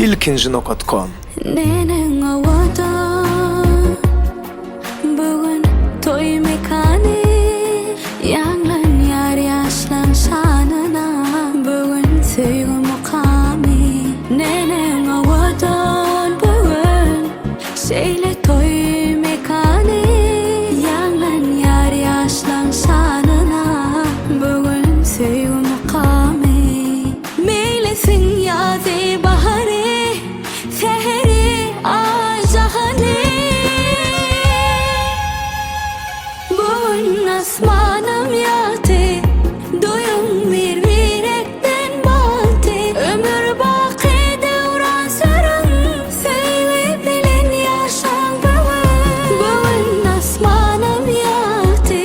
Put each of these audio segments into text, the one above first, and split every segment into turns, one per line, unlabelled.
ilkinci.com.
Neneng awada bugun to'y mekani yanglan yar yaşlan şanına bugun sevgi mukami neneng awada bugun şeyle to'y mekani yanglan yar yaşlan şanına bugun sevgi mukami meylesin yazi bahari seheri ay cahani bugün asmanım yatı duyum bir yürekten baltı ömür baki devran sürün sevgi bilen yaşan bugün asmanım yatı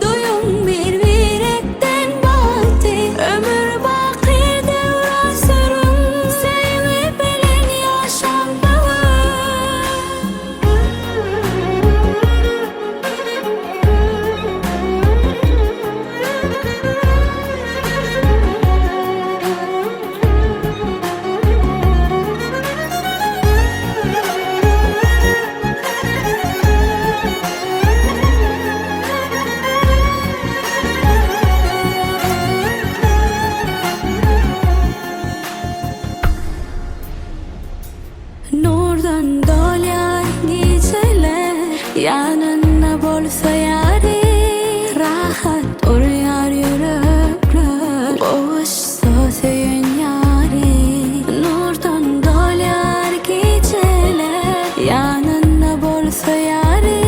duyum bir yürekten baltı ömür baki devran sürün sevgi bilen yaşan Nurdan dolyar geceler yanında bolsa yari rahat uyar yürekler boğuşsa seyin yari Nurdan dolyar geceler yanında bolsa yari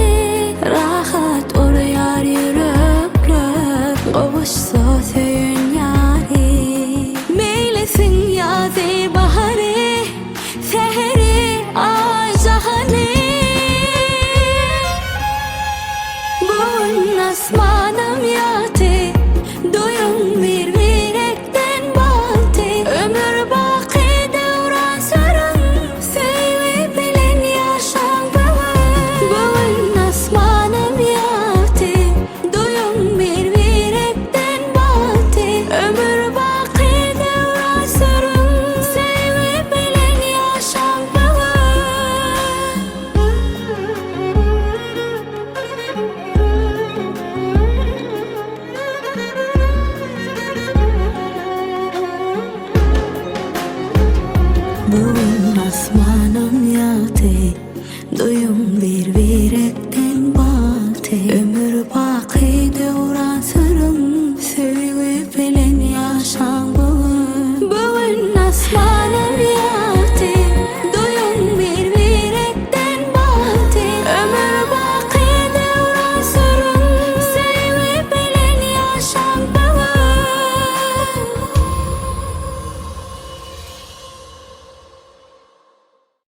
rahat uyar yürekler boğuşsa seyin yari meylesin yazi bahari seheri ay cahani bugün asmanım yatı duyum bir yürekten baltı ömür baki devran sürün sevgi bilen yaşan bugün asmanım yatı duyum bir yürekten baltı ömür baki devran sürün sevgi bilen yaşan bugün asmanım yatı